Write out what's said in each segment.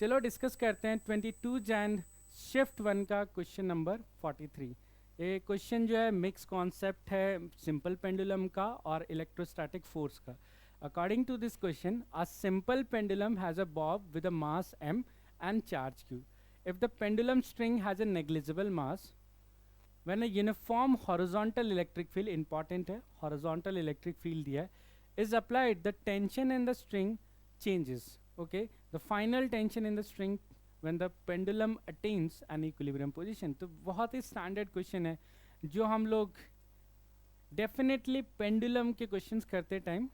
चलो डिस्कस करते हैं 22 जैन शिफ्ट 1 का क्वेश्चन नंबर 43। ये क्वेश्चन जो है मिक्स कॉन्सेप्ट है सिंपल पेंडुलम का और इलेक्ट्रोस्टैटिक फोर्स का। According to this question, a simple pendulum has a bob with a mass m and charge q. If the pendulum string has a negligible mass, when a uniform horizontal electric field, important है horizontal electric field दिया है, is applied, the tension in the string changes. Okay, the final tension in the string when the pendulum attains an equilibrium position. तो बहुत ही standard question है जो हम लोग definitely pendulum के क्वेश्चंस करते टाइम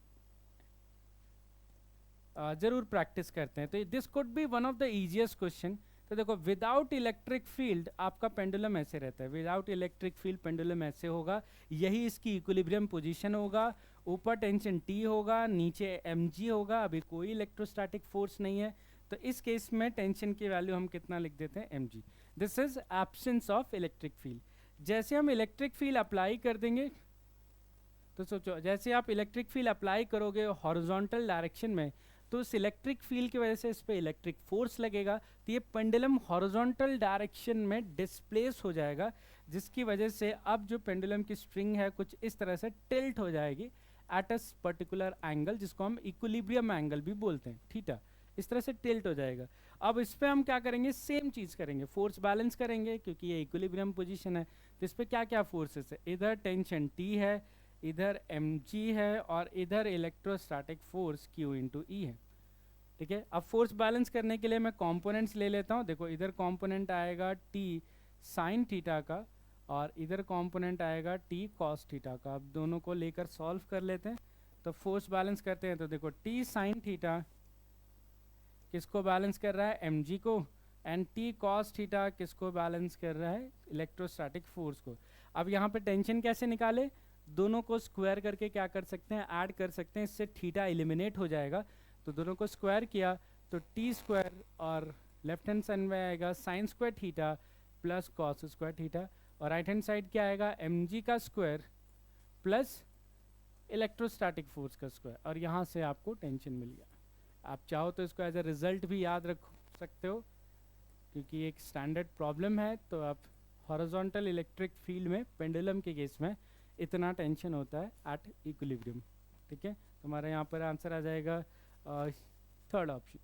जरूर प्रैक्टिस करते हैं। तो this could be one of the easiest question. तो देखो, विदाउट इलेक्ट्रिक फील्ड आपका पेंडुलम ऐसे रहता है, विदाउट इलेक्ट्रिक फील्ड पेंडुलम ऐसे होगा, यही इसकी इक्विलिब्रियम पोजीशन होगा, ऊपर टेंशन T होगा, नीचे mg होगा, अभी कोई इलेक्ट्रोस्टैटिक फोर्स नहीं है, तो इस केस में टेंशन की वैल्यू हम कितना लिख देते हैं, mg। This is absence of electric field. जैसे हम इलेक्ट्रिक फील्ड अप्लाई कर देंगे, तो सोचो जैसे आप इलेक्ट्रिक फील्ड अप्लाई करोगे हॉरिजॉन्टल डायरेक्शन में, तो उस इलेक्ट्रिक फील्ड की वजह से इस पर इलेक्ट्रिक फोर्स लगेगा, तो ये पेंडुलम हॉरिजॉन्टल डायरेक्शन में डिस्प्लेस हो जाएगा, जिसकी वजह से अब जो पेंडुलम की स्ट्रिंग है कुछ इस तरह से टिल्ट हो जाएगी एट अ पर्टिकुलर एंगल, जिसको हम इक्विलिब्रियम एंगल भी बोलते हैं, थीटा। इस तरह से टिल्ट हो जाएगा। अब इस पर हम क्या करेंगे, सेम चीज़ करेंगे, फोर्स बैलेंस करेंगे, क्योंकि ये इक्विलिब्रियम पोजिशन है। तो इस पर क्या क्या फोर्सेस है, इधर टेंशन T है, इधर mg है, और इधर इलेक्ट्रोस्टैटिक फोर्स Q इंटू ई है। ठीक है, अब फोर्स बैलेंस करने के लिए मैं कंपोनेंट्स ले लेता हूँ। देखो, इधर कंपोनेंट आएगा T साइन थीटा का, और इधर कंपोनेंट आएगा T कॉस थीटा का। अब दोनों को लेकर सॉल्व कर लेते हैं, तो फोर्स बैलेंस करते हैं। तो देखो, T साइन थीटा किसको बैलेंस कर रहा है, mg को, एंड T कॉस थीटा किसको बैलेंस कर रहा है, इलेक्ट्रोस्टैटिक फोर्स को। अब यहाँ पे टेंशन कैसे निकाले, दोनों को स्क्वायर करके क्या कर सकते हैं, ऐड कर सकते हैं, इससे थीटा एलिमिनेट हो जाएगा। तो दोनों को स्क्वायर किया तो टी स्क्वायर, और लेफ्ट हैंड साइड में आएगा sine square theta plus cos square theta, और राइट हैंड साइड क्या आएगा, mg का स्क्वायर प्लस इलेक्ट्रोस्टैटिक फोर्स का स्क्वायर, और यहाँ से आपको टेंशन मिल गया। आप चाहो तो इसको एज अ रिजल्ट भी याद रख सकते हो, क्योंकि एक स्टैंडर्ड प्रॉब्लम है। तो आप हॉरिजॉन्टल इलेक्ट्रिक फील्ड में पेंडुलम के केस में इतना टेंशन होता है एट इक्विलिब्रियम। ठीक है, तो हमारा यहाँ पर आंसर आ जाएगा थर्ड ऑप्शन।